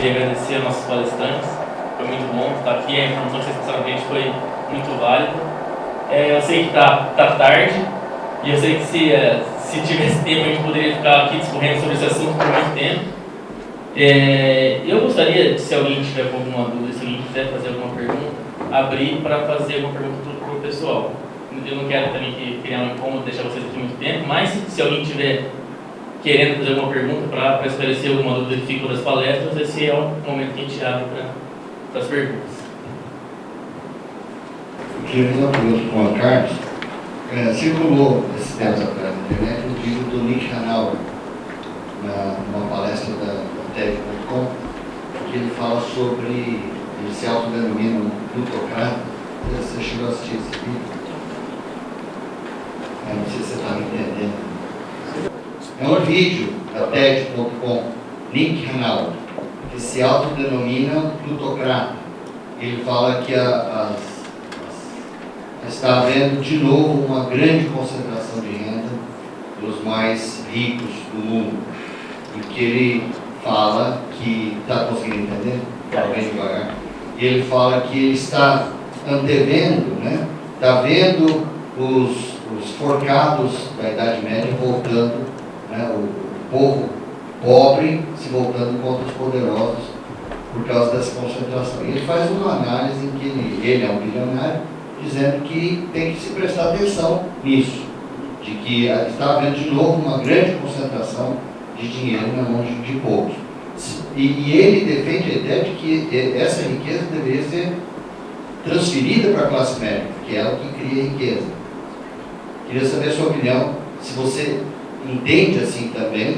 queria agradecer aos nossos palestrantes, foi muito bom estar aqui, a informação que vocês passaram pra gente foi muito válida. Eu sei que tá tarde, e eu sei que se tivesse tempo a gente poderia ficar aqui discorrendo sobre esse assunto por muito tempo. Eu gostaria, se alguém tiver alguma dúvida, se alguém quiser fazer alguma pergunta, abrir para fazer alguma pergunta para o pessoal. Eu não quero também criar um incômodo, deixar vocês aqui muito tempo, mas se alguém tiver querendo fazer alguma pergunta para esclarecer alguma dúvida que ficou das palestras, esse é o momento que a gente abre para as perguntas. Eu queria fazer uma pergunta com o Carlos. Circulou esses tempos atrás na internet um vídeo do Nick Hanauer, numa palestra da TED.com, que ele fala sobre, ele se autodenomina um plutocrata. Você chegou a assistir esse vídeo? Não sei se você está me entendendo. É um vídeo da TED.com, Nick Hanauer, que se autodenomina plutocrata. Ele fala que está havendo de novo uma grande concentração de renda dos mais ricos do mundo. E que ele fala que, está conseguindo entender? Está bem devagar. E ele fala que ele está antevendo, né? Está vendo os forcados da Idade Média voltando, né? O povo pobre se voltando contra os poderosos por causa dessa concentração. E ele faz uma análise em que ele é um bilionário, dizendo que tem que se prestar atenção nisso, de que está havendo de novo uma grande concentração de dinheiro na mão de poucos. E ele defende a ideia de que essa riqueza deveria ser transferida para a classe média, que é ela que cria riqueza. Queria saber a sua opinião, se você entende assim também,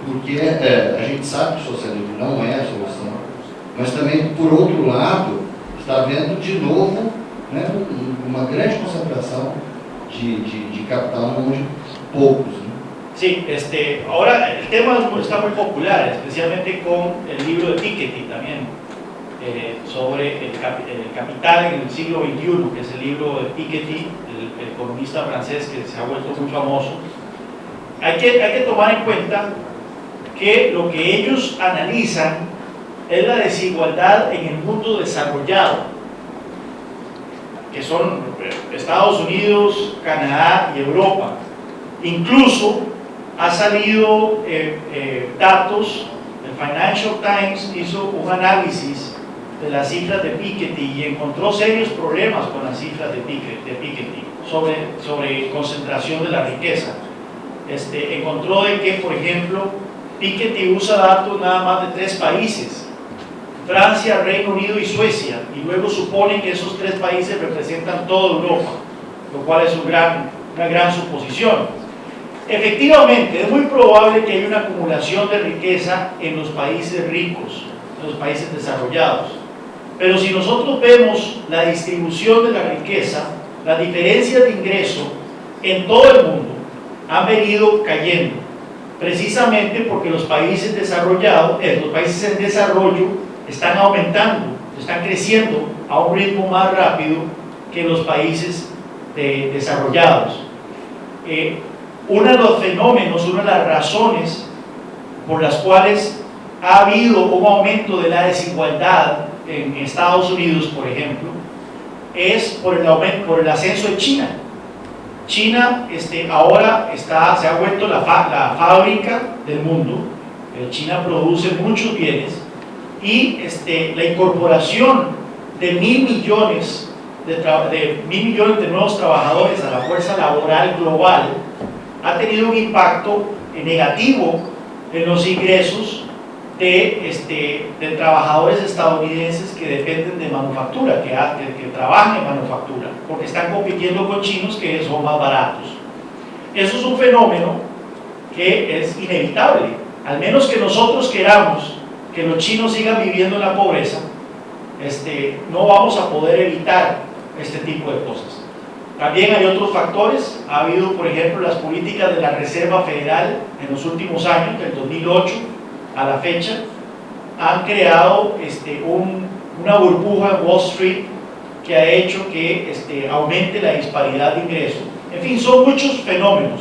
porque a gente sabe que o socialismo não é a solução, mas também, por outro lado, está havendo de novo, né, uma grande concentração de capital na mão de poucos, né? Sí, ahora el tema está muy popular, especialmente con el libro de Piketty también, sobre el capital en el siglo XXI, que es el libro de Piketty, el economista francés que se ha vuelto muy famoso. Hay que tomar en cuenta que lo que ellos analizan es la desigualdad en el mundo desarrollado, que son Estados Unidos, Canadá y Europa. Incluso ha salido datos, el Financial Times hizo un análisis de las cifras de Piketty y encontró serios problemas con las cifras de Piketty sobre concentración de la riqueza. Encontró de que, por ejemplo, Piketty usa datos nada más de 3 países, Francia, Reino Unido y Suecia, y luego supone que esos 3 países representan toda Europa, lo cual es una gran suposición. Efectivamente, es muy probable que haya una acumulación de riqueza en los países ricos, en los países desarrollados. Pero si nosotros vemos la distribución de la riqueza, las diferencias de ingreso en todo el mundo han venido cayendo, precisamente porque los países desarrollados, los países en desarrollo, están aumentando, están creciendo a un ritmo más rápido que los países desarrollados. Uno de los fenómenos, una de las razones por las cuales ha habido un aumento de la desigualdad en Estados Unidos, por ejemplo, es por el ascenso de China. China ahora se ha vuelto la fábrica del mundo. China produce muchos bienes y la incorporación de 1.000 millones de nuevos trabajadores a la fuerza laboral global ha tenido un impacto negativo en los ingresos de trabajadores estadounidenses que dependen de manufactura, que trabajan en manufactura, porque están compitiendo con chinos que son más baratos. Eso es un fenómeno que es inevitable, al menos que nosotros queramos que los chinos sigan viviendo en la pobreza, no vamos a poder evitar este tipo de cosas. También hay otros factores. Ha habido, por ejemplo, las políticas de la Reserva Federal en los últimos años, del 2008 a la fecha, han creado una burbuja en Wall Street que ha hecho que aumente la disparidad de ingresos. En fin, son muchos fenómenos.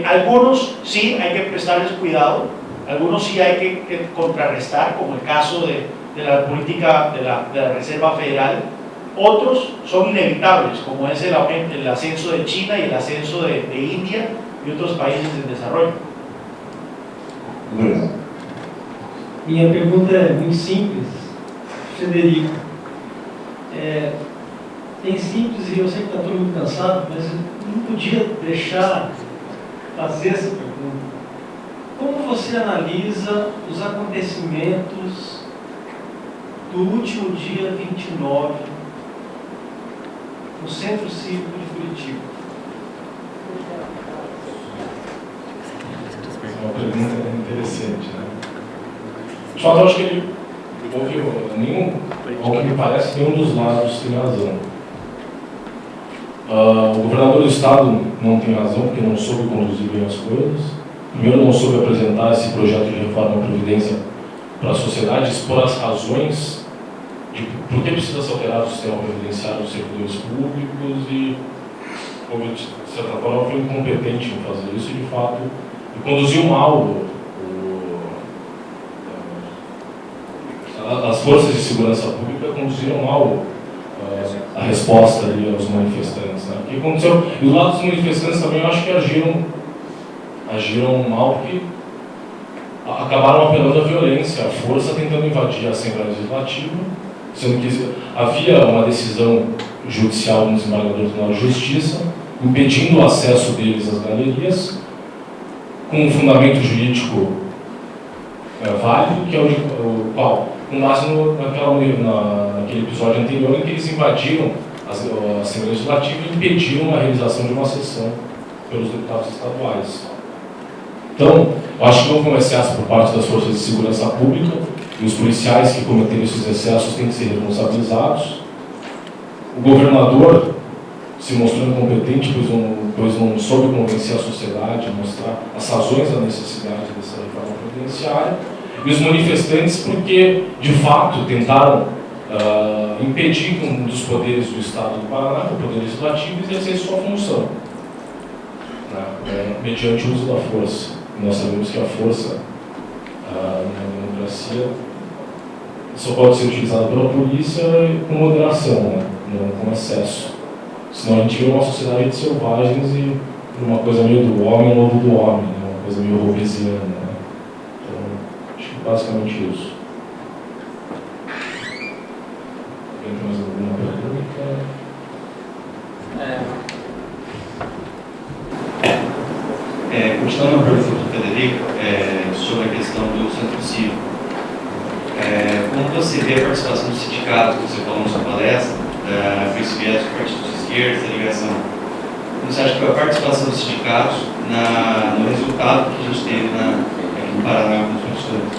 Algunos sí hay que prestarles cuidado, Algunos sí hay que contrarrestar, como el caso de la política de la Reserva Federal. Otros son inevitables, como es el ascenso de China y el ascenso de India y otros países en desarrollo. Obrigado. Minha pergunta é muito simples, Frederico. Bem simples, e eu sei que está todo mundo cansado, mas eu não podia deixar fazer essa pergunta. Como você analisa os acontecimentos do último dia 29 no Centro Cívico de Curitiba? É uma pergunta interessante, né? De fato, eu acho que ao que me parece, nenhum dos lados tem razão. O governador do estado não tem razão, porque não soube conduzir bem as coisas. Primeiro, não soube apresentar esse projeto de reforma da Previdência para a sociedade, expor as razões de por que precisa ser alterado o sistema previdenciário dos servidores públicos e, de certa forma, foi incompetente em fazer isso, de fato, e conduziu mal as forças de segurança pública conduziram mal a resposta ali aos manifestantes, né? O que aconteceu? E do lado dos manifestantes também eu acho que agiram mal, porque acabaram apelando à violência, à força, tentando invadir a Assembleia Legislativa, sendo que havia uma decisão judicial no desembargador do Tribunal de Justiça, impedindo o acesso deles às galerias, com um fundamento jurídico válido, que é o qual, com base naquele episódio anterior em que eles invadiram a Assembleia Legislativa e impediram a realização de uma sessão pelos deputados estaduais. Então, eu acho que houve um excesso por parte das forças de segurança pública e os policiais que cometeram esses excessos têm que ser responsabilizados. O governador se mostrou incompetente, pois não soube convencer a sociedade, mostrar as razões da necessidade dessa reforma previdenciária. E os manifestantes, porque, de fato, tentaram impedir que um dos poderes do Estado do Paraná, o Poder Legislativo, exercesse sua função, né, mediante o uso da força. E nós sabemos que a força na democracia só pode ser utilizada pela polícia com moderação, né, não com excesso. Senão a gente vê uma sociedade de selvagens e uma coisa meio do homem, lobo do homem, né, uma coisa meio robesiana. Né? Então, acho que basicamente isso. Tem mais alguma pergunta? Continuando a pergunta do Frederico sobre a questão do centro cívico, como você vê a participação do sindicato, que você falou na sua palestra, com esse viés do partido de esquerda, essa ligação, você acha que a participação dos sindicatos no resultado que a gente teve aqui no Paraná com os professores?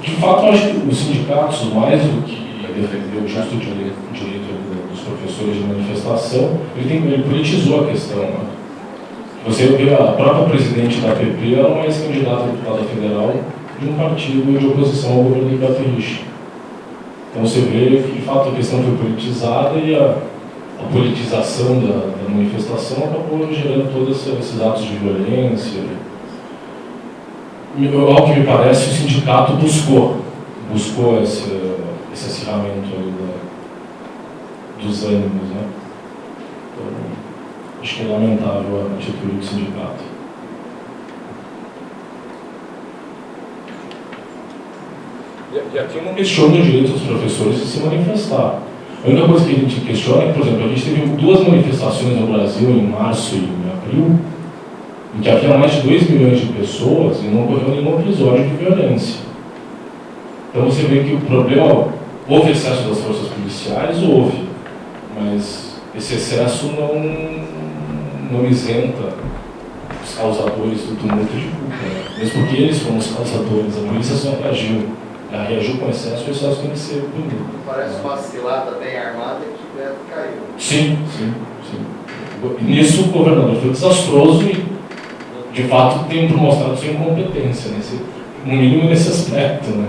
De fato, eu acho que os sindicatos, mais do que defender o justo direito dos professores de manifestação, ele politizou a questão. Né? Você vê a própria presidente da APP, ela é uma ex-candidata a deputada federal de um partido de oposição ao governo de Igarapé. Então você vê que, de fato, a questão foi politizada e a politização da manifestação acabou gerando todos esses atos de violência. Ao que me parece, o sindicato buscou esse acirramento dos ânimos, né? Então, acho que é lamentável a atitude do sindicato. E aqui eu não questiono o direito dos professores de se manifestar. A única coisa que a gente questiona é que, por exemplo, a gente teve 2 manifestações no Brasil em março e em abril, em que havia mais de 2 milhões de pessoas e não ocorreu nenhum episódio de violência. Então você vê que o problema, houve excesso das forças policiais, houve, mas esse excesso não isenta os causadores do tumulto de culpa, né? Mesmo porque eles foram os causadores, a polícia só reagiu. Ela reagiu com excesso e o excesso tem que ser punido. Parece uma cilada bem armada que deve cair. Sim. Nisso o governador foi desastroso e, de fato, tem mostrado sua incompetência, no mínimo nesse aspecto, né?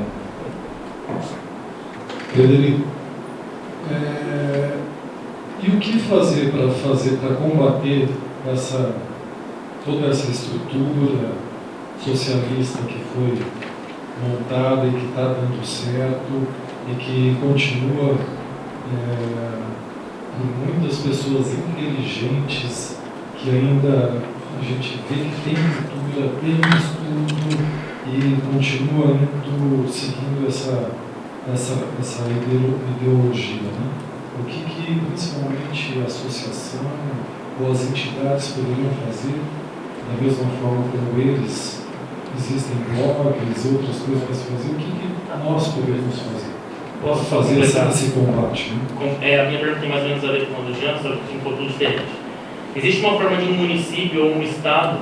Frederico, e o que fazer para combater essa toda essa estrutura socialista que foi montada e que está dando certo e que continua por muitas pessoas inteligentes que ainda a gente vê que tem cultura, tem estudo e continua indo, seguindo essa ideologia, né? O que principalmente a associação ou as entidades poderiam fazer, da mesma forma como eles, existem blogs, outras coisas para se fazer, o que nós podemos fazer? Posso fazer esse combate? Né? A minha pergunta tem mais ou menos a ver com a do Jean, só que um pouco diferente. Existe uma forma de um município ou um estado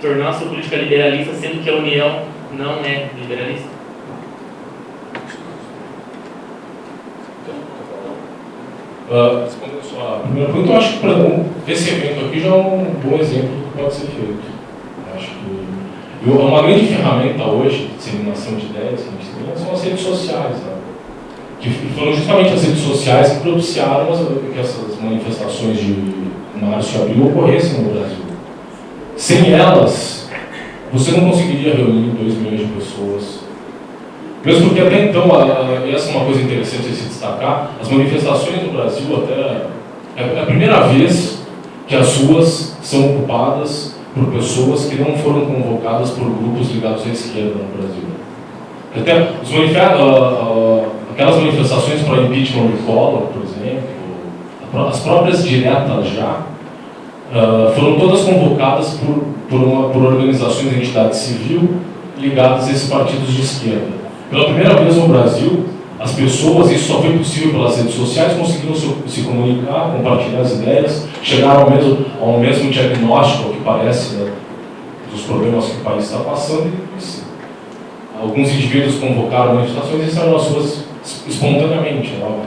tornar sua política liberalista, sendo que a União não é liberalista? Respondendo só a primeira pergunta, eu acho que esse evento aqui já é um bom exemplo do que pode ser feito. Eu acho que uma grande ferramenta hoje de disseminação de ideias que a gente tem são as redes sociais, né? Que foram justamente as redes sociais que propiciaram que essas manifestações de março e abril ocorressem no Brasil. Sem elas, você não conseguiria reunir 2 milhões de pessoas. Mesmo porque até então, essa é uma coisa interessante de se destacar, as manifestações no Brasil até é a primeira vez que as ruas são ocupadas por pessoas que não foram convocadas por grupos ligados à esquerda no Brasil. Até aquelas manifestações para impeachment do Collor, por exemplo, as próprias diretas já, foram todas convocadas por organizações de entidade civil ligadas a esses partidos de esquerda. Pela primeira vez no Brasil, as pessoas, isso só foi possível pelas redes sociais, conseguiram se comunicar, compartilhar as ideias, chegaram ao mesmo diagnóstico, que parece, né, dos problemas que o país está passando. E alguns indivíduos convocaram manifestações e saíram nas ruas espontaneamente. Né?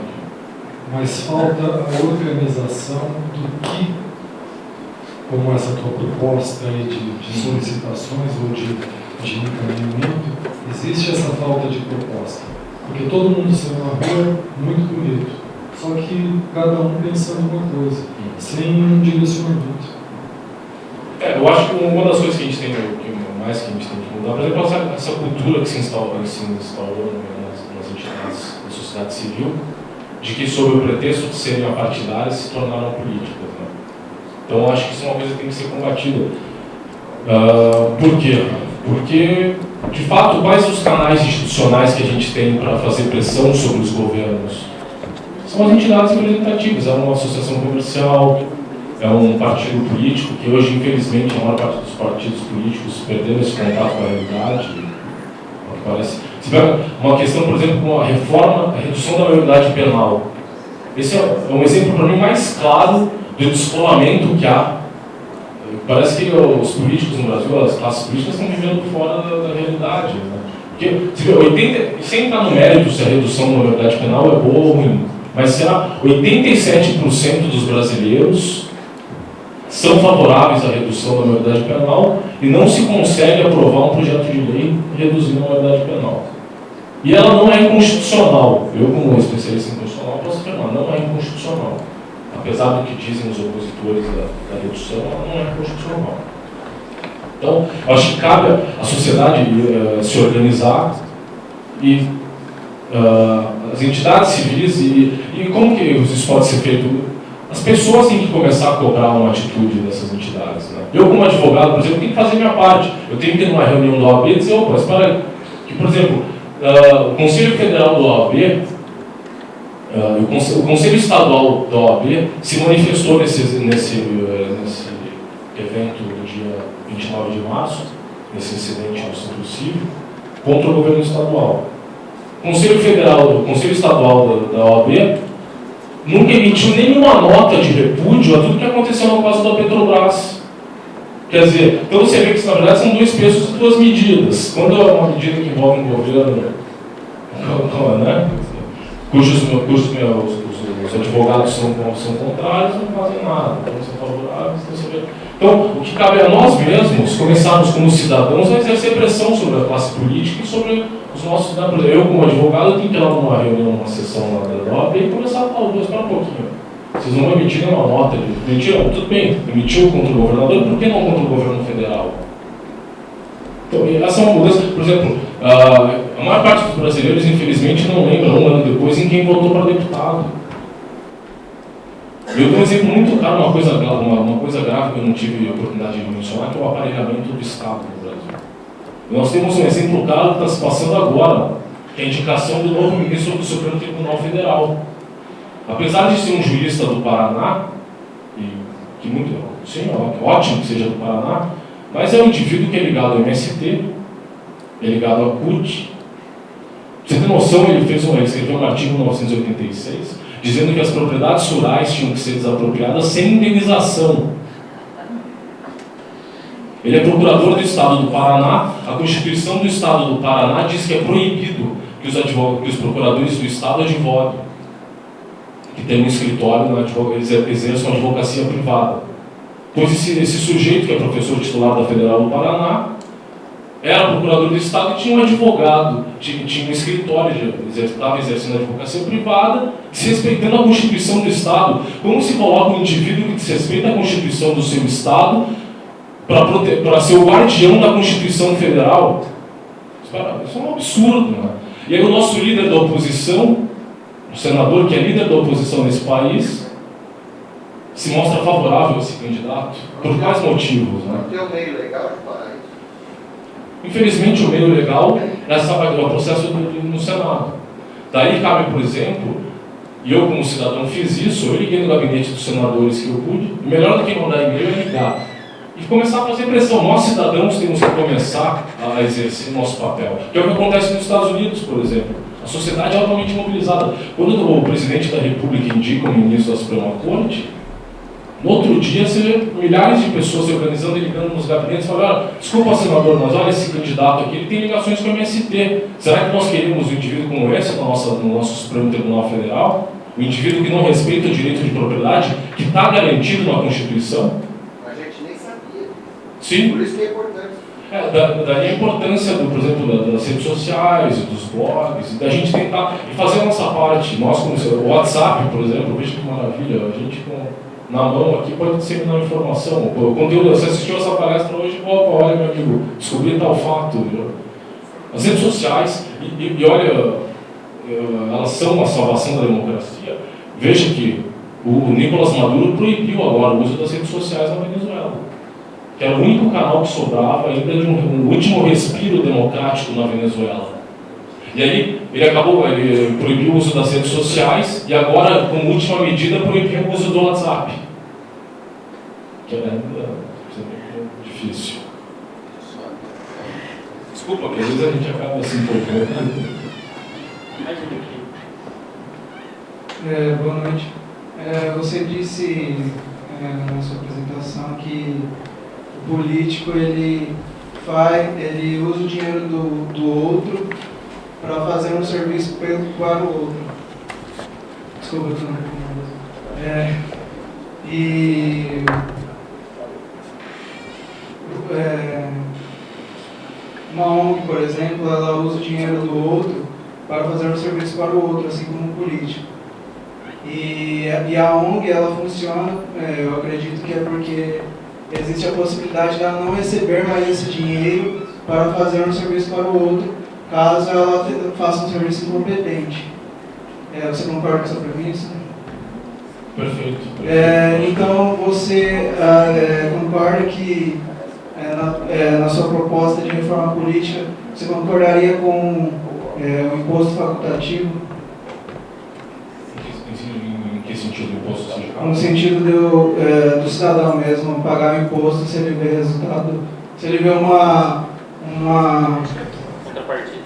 Mas falta a organização do que, como essa tua proposta aí de solicitações ou de encaminhamento, existe essa falta de proposta. Porque todo mundo saiu na rua muito bonito, só que cada um pensando uma coisa, sem um direcionamento. Eu acho que uma das coisas que a gente tem que mudar, por exemplo, essa cultura que se instaurou nas entidades da sociedade civil, de que, sob o pretexto de serem apartidárias, se tornaram políticas. Né? Então, acho que isso é uma coisa que tem que ser combatida. Por quê? Porque, de fato, quais os canais institucionais que a gente tem para fazer pressão sobre os governos? São as entidades representativas, é uma associação comercial, é um partido político, que hoje, infelizmente, a maior parte dos partidos políticos perderam esse contato com a realidade. Parece. Se tiver uma questão, por exemplo, como a reforma, a redução da maioridade penal. Esse é um exemplo, para mim, mais claro do descolamento que há. Parece que os políticos no Brasil, as classes políticas, estão vivendo fora da realidade. Né? Porque, sem entrar no mérito se a redução da maioridade penal é boa ou ruim, mas será 87% dos brasileiros são favoráveis à redução da maioridade penal e não se consegue aprovar um projeto de lei reduzindo a maioridade penal. E ela não é inconstitucional. Eu, como especialista em constitucional, posso afirmar, não é inconstitucional. Apesar do que dizem os opositores da redução, ela não é constitucional. Então, eu acho que cabe à sociedade se organizar e as entidades civis e como que isso pode ser feito? As pessoas têm que começar a cobrar uma atitude dessas entidades. Né? Eu, como advogado, por exemplo, tenho que fazer minha parte. Eu tenho que ir numa reunião da OAB e dizer, opa, espera aí. Que, por exemplo, o Conselho Federal da OAB, o Conselho Estadual da OAB se manifestou nesse evento do dia 29 de março, nesse incidente no Centro Cívico, contra o governo estadual. O Conselho Estadual da OAB nunca emitiu nenhuma nota de repúdio a tudo que aconteceu no caso da Petrobras. Quer dizer, então você vê que na verdade são 2 pesos e 2 medidas. Quando é uma medida que envolve um governo, né, cujos os advogados são contrários, não fazem nada, então são favoráveis. Então, o que cabe a nós mesmos, começarmos como cidadãos a exercer pressão sobre a classe política e sobre os nossos cidadãos. Eu, como advogado, tenho que ir lá numa reunião, numa sessão lá da OAB e começar a falar, espera um pouquinho. Vocês não vão emitir nenhuma nota de mentira, tudo bem, emitiu contra o governador, por que não contra o governo federal? Então, essa é uma mudança. Por exemplo, a maior parte dos brasileiros, infelizmente, não lembra um ano depois em quem votou para deputado. Eu dou um exemplo muito claro, uma coisa grave que eu não tive a oportunidade de mencionar, que é o aparelhamento do Estado no Brasil. Nós temos um exemplo claro que está se passando agora, que é a indicação do novo ministro do Supremo Tribunal Federal. Apesar de ser um jurista do Paraná, e que muito, sim, é ótimo que seja do Paraná, mas é um indivíduo que é ligado ao MST, é ligado à CUT. Pra você ter noção, ele escreveu um artigo em 1986, dizendo que as propriedades rurais tinham que ser desapropriadas sem indenização. Ele é procurador do Estado do Paraná. A Constituição do Estado do Paraná diz que é proibido que os procuradores do Estado advoguem, que tem um escritório, eles exerçam advocacia privada. Pois esse sujeito, que é professor titular da Federal do Paraná, era procurador do Estado e tinha um advogado, tinha um escritório, estava exercendo advocacia privada, desrespeitando a Constituição do Estado. Como se coloca um indivíduo que desrespeita a Constituição do seu Estado para ser o guardião da Constituição Federal? Isso é um absurdo, né? E aí o nosso líder da oposição, o senador que é líder da oposição nesse país, se mostra favorável a esse candidato. Por quais motivos? Né? Tem um meio legal de parar isso. Infelizmente, o meio legal é o processo no Senado. Daí cabe, por exemplo, e eu como cidadão fiz isso, eu liguei no gabinete dos senadores que eu pude, e melhor do que mandar e-mail é ligar. E começar a fazer pressão. Nós, cidadãos, temos que começar a exercer nosso papel. Que é o que acontece nos Estados Unidos, por exemplo. A sociedade é altamente mobilizada. Quando o presidente da República indica o ministro da Suprema Corte, no outro dia, você vê milhares de pessoas se organizando e ligando nos gabinetes e falando: desculpa, senador, mas olha esse candidato aqui, ele tem ligações com o MST. Será que nós queremos um indivíduo como esse no nosso Supremo Tribunal Federal? Um indivíduo que não respeita o direito de propriedade, que está garantido na Constituição? A gente nem sabia. Sim. Por isso que é importante. Daí a importância, por exemplo, das redes sociais, dos blogs, da gente tentar e fazer a nossa parte. Nós, como o WhatsApp, por exemplo, veja que maravilha, a gente na mão aqui pode disseminar informação. O conteúdo, você assistiu essa palestra hoje, opa, olha, meu amigo, descobri tal fato. As redes sociais, e olha, elas são a salvação da democracia. Veja que o Nicolás Maduro proibiu agora o uso das redes sociais na Venezuela, que era o único canal que sobrava ainda de um último respiro democrático na Venezuela. E aí ele proibiu o uso das redes sociais e agora, como última medida, proibiu o uso do WhatsApp. Que é difícil. Desculpa, porque às vezes a gente acaba assim um pouco. Boa noite. Você disse na sua apresentação que o político ele usa o dinheiro do outro para fazer um serviço para o outro. Desculpa, eu estou uma ONG, por exemplo, ela usa o dinheiro do outro para fazer um serviço para o outro, assim como o político. E a ONG, ela funciona, eu acredito que é porque existe a possibilidade de ela não receber mais esse dinheiro para fazer um serviço para o outro, caso ela faça um serviço incompetente. Você concorda com essa premissa? Perfeito. Então, você concorda que na sua proposta de reforma política, você concordaria com o imposto facultativo? Em que sentido o imposto sindical? No sentido do cidadão mesmo pagar o imposto se ele vê resultado, se ele vê uma...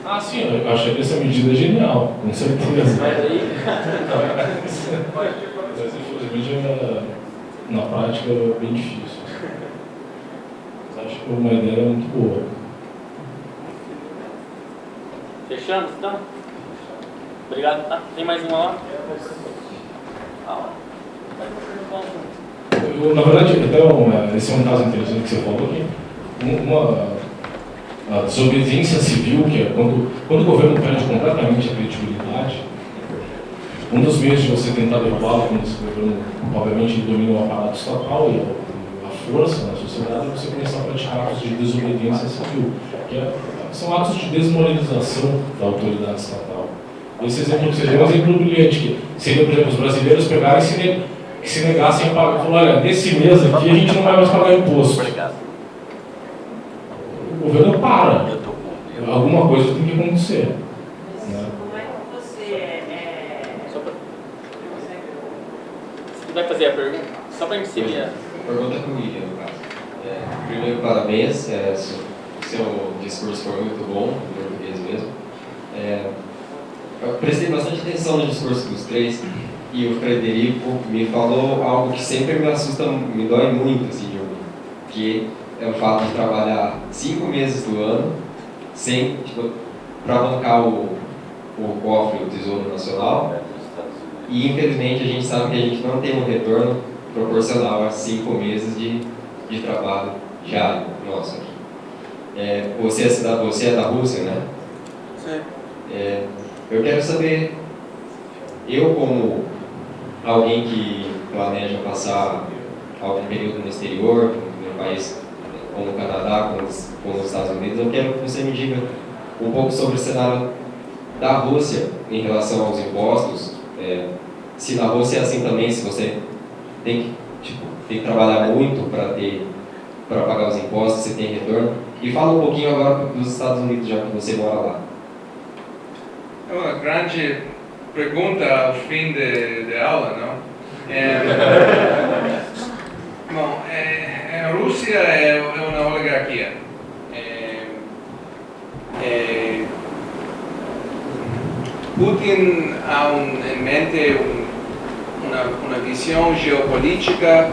Ah, sim, eu achei que essa medida é genial, com certeza. Mas aí... Mas infelizmente na prática é bem difícil. Mas acho que uma ideia muito boa. Fechamos, então? Obrigado, tá? Tem mais uma hora? Na verdade, então, esse é um caso interessante que você falou aqui. A desobediência civil, que é quando o governo perde completamente a credibilidade, Um dos meios de você tentar derrubá-lo, quando esse governo, obviamente, domina o aparato estatal e a força na sociedade, é você começar a praticar atos de desobediência civil, são atos de desmoralização da autoridade estatal. Esse exemplo que você deu é um exemplo brilhante, que seria, por exemplo, os brasileiros pegarem e se negassem a pagar. Falaram, olha, nesse mês aqui a gente não vai mais pagar imposto. O governo para. Alguma coisa tem que acontecer. Né? Como é que você Você vai fazer a pergunta? Só para seguir a pergunta para o William, no caso. Primeiro, parabéns. Seu discurso foi muito bom, em português mesmo. Eu prestei bastante atenção no discurso dos três e o Frederico me falou algo que sempre me assusta, me dói muito, assim, de ouvir, que é o fato de trabalhar 5 meses do ano sem, para bancar o cofre do Tesouro Nacional, e infelizmente a gente sabe que a gente não tem um retorno proporcional a 5 meses de trabalho diário nosso aqui. Você é da Rússia, né? Sim. Eu quero saber, eu como alguém que planeja passar algum período no exterior, no país como o Canadá, como os Estados Unidos, eu quero que você me diga um pouco sobre o cenário da Rússia em relação aos impostos. Se na Rússia é assim também, se você tem que trabalhar muito para pagar os impostos, se tem retorno. E fala um pouquinho agora dos Estados Unidos, já que você mora lá. É uma grande pergunta ao fim de aula, não? Bom, a Rússia é uma oligarquia. Putin ha em mente uma visão geopolítica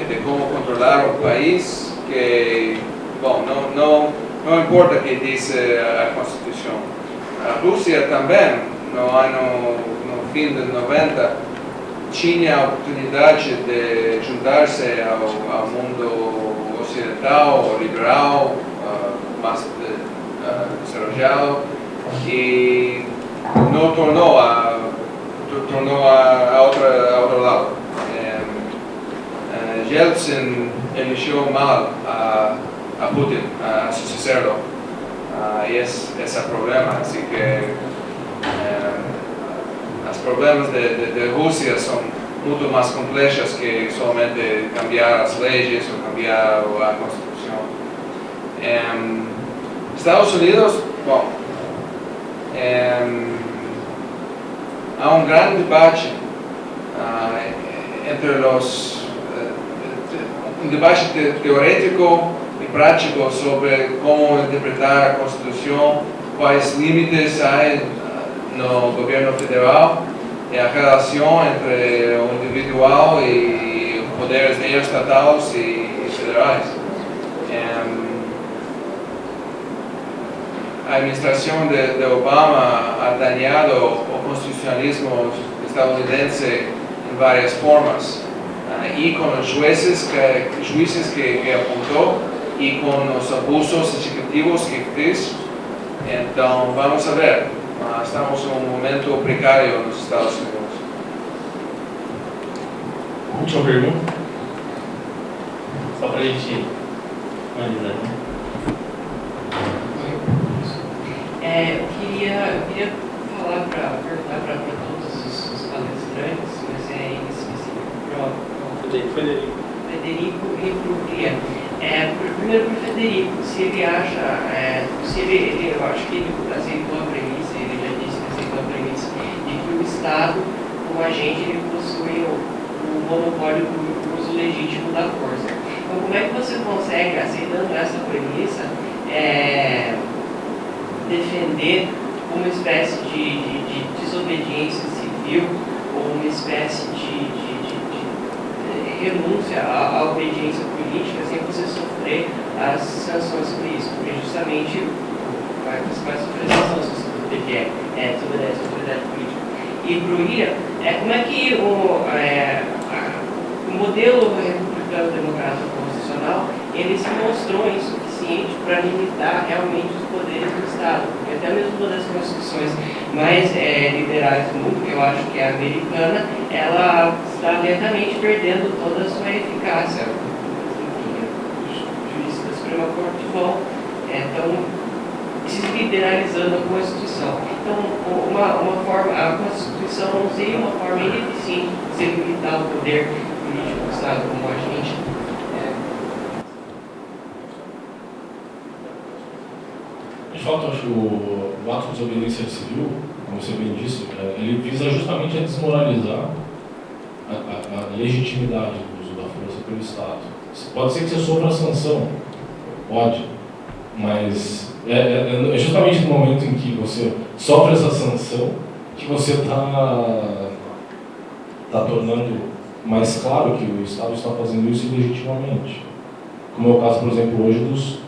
de como controlar o país que, bom, não importa o que diz a Constituição. A Rússia também, no fim dos 90, tinha a oportunidade de juntar-se ao mundo ocidental, liberal, mais desarrollado, e não tornou a outro lado. Yeltsin eligió mal a Putin, a su sucesor, y es el problema. Así que los problemas de Rusia son mucho más complejos que solamente cambiar las leyes o cambiar la constitución. Estados Unidos, bueno, hay un gran debate entre un debate teórico y práctico sobre cómo interpretar la Constitución, cuáles límites hay no gobierno federal y la relación entre lo individual y los poderes estatales y federales. La administración de Obama ha dañado el constitucionalismo estadounidense en varias formas. Y con los jueces que apuntó y con los abusos ejecutivos que fez. Entonces, vamos a ver, estamos en un momento precario en los Estados Unidos. Última pergunta. Só para a gente analisar, né? Eu queria perguntar para todos os palestrantes, mas em específico para Frederico e para o Guilherme. Primeiro para o Frederico, se ele acha, eu acho que ele aceitou a premissa, ele já disse que aceitou a premissa, de que o Estado, como agente, ele possui o monopólio do uso legítimo da força. Então, como é que você consegue, aceitando essa premissa, defender uma espécie de desobediência civil ou uma espécie de renúncia à obediência política sem você sofrer as sanções por isso? Porque justamente a principal são sanções do TPE, autoridade política. E para o William, como é que o modelo republicano democrático constitucional ele se mostrou insuficiente suficiente para limitar realmente os poderes do Estado. Porque até mesmo uma das constituições mais liberais do mundo, que eu acho que é a americana, ela está lentamente perdendo toda a sua eficácia. Enfim, os juízes da Suprema Corte vão desliberalizando a Constituição. Então, a Constituição não seria uma forma ineficiente de se limitar o poder político do Estado como agente. De fato, acho que o ato de desobediência civil, como você bem disse, ele visa justamente a desmoralizar a legitimidade do uso da força pelo Estado. Pode ser que você sofra a sanção, pode, mas é justamente no momento em que você sofre essa sanção que você está tornando mais claro que o Estado está fazendo isso ilegitimamente. Como é o caso, por exemplo, hoje dos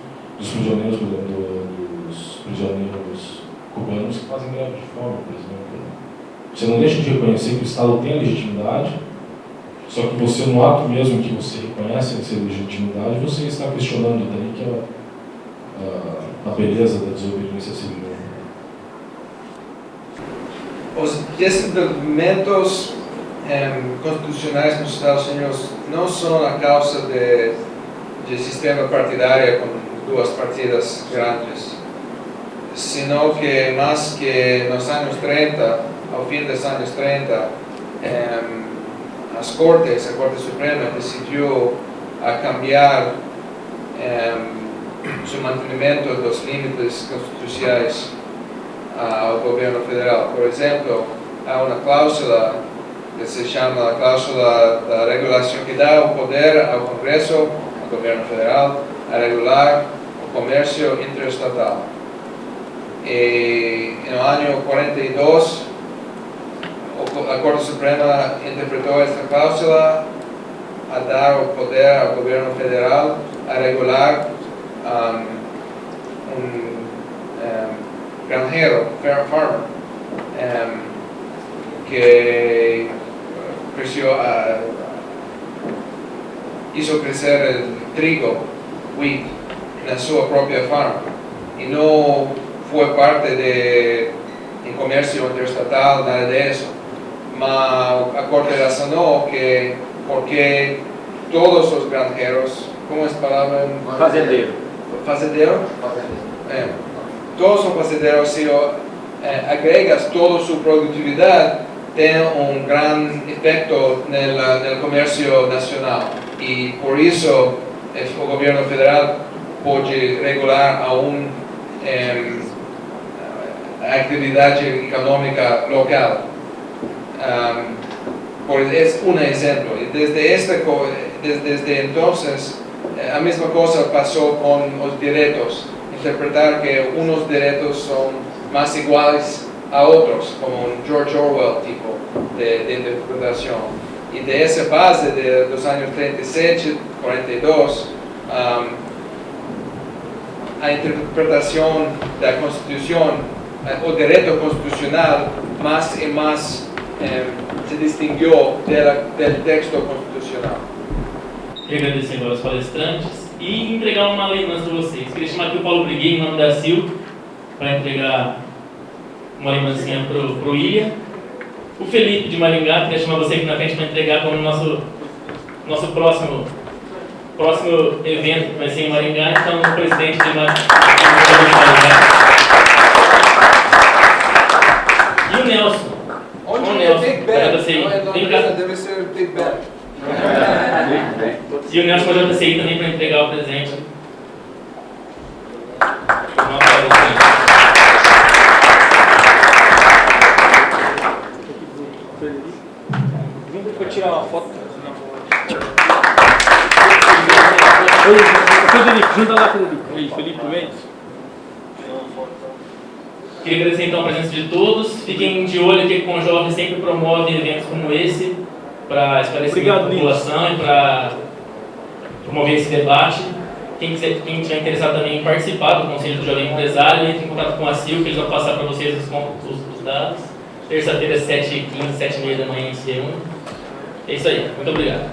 prisioneiros, por exemplo, dos prisioneiros cubanos que fazem greve de fome, por exemplo. Você não deixa de reconhecer que o Estado tem a legitimidade, só que você, no ato mesmo que você reconhece essa legitimidade, você está questionando daí que a beleza da desobediência civil. Os desdobramentos constitucionais nos Estados Unidos não são a causa de sistema partidário com duas partidas grandes, senão que mais que nos anos 30, ao fim dos anos 30, a Corte Suprema decidiu a cambiar o mantenimento dos limites constitucionais ao governo federal. Por exemplo, há uma cláusula que se chama a cláusula da regulação, que dá o poder ao Congresso, ao governo federal, a regular o comércio interestatal. E no ano 42, a Corte Suprema interpretou esta cláusula a dar o poder ao governo federal a regular granjero, farmer, que hizo crescer o trigo, wheat, na sua própria farm, e não foi parte do comércio interestatal, nada disso. Mas a Corte razonou que porque todos os granjeros, como é a palavra? Fazendeiro. Fazendeiro? Todos são fazendeiros, se agregas toda a sua produtividade, tem grande efeito no comércio nacional. E por isso o governo federal pode regular a atividade econômica local. É um exemplo. Desde então, a mesma coisa passou com os direitos. Interpretar que uns direitos são mais iguais a outros, como George Orwell tipo de interpretação. E dessa base dos anos 37, 42, a interpretação da Constituição, o direito constitucional, mais e mais se distinguiu do texto constitucional. Queria agradecer agora aos palestrantes e entregar uma lembrança para vocês. Queria chamar aqui o Paulo Briguet, em nome da CIL, para entregar uma lembrancinha para o William. O Felipe de Maringá, queria chamar você aqui na frente para entregar como nosso próximo evento, que vai ser em Maringá. Então, o presidente de Maringá. E o Nelson. Onde o é Nelson, Big Ben? vem cá. Deve ser Big Ben. E o Nelson pode JCI também para entregar o presente. Vou tirar uma foto. Federico, junta lá, Federico. Aí, Felipe Mendes. Queria agradecer então a presença de todos. Fiquem de olho que o Conjove sempre promove eventos como esse para esclarecer a população e para promover esse debate. Quem estiver interessado também em participar do Conselho do Jovem Empresário, entre em contato com a CIL, que eles vão passar para vocês os dados. Terça-feira, 7h15, 7h30 da manhã em C1. É isso aí. Muito obrigado.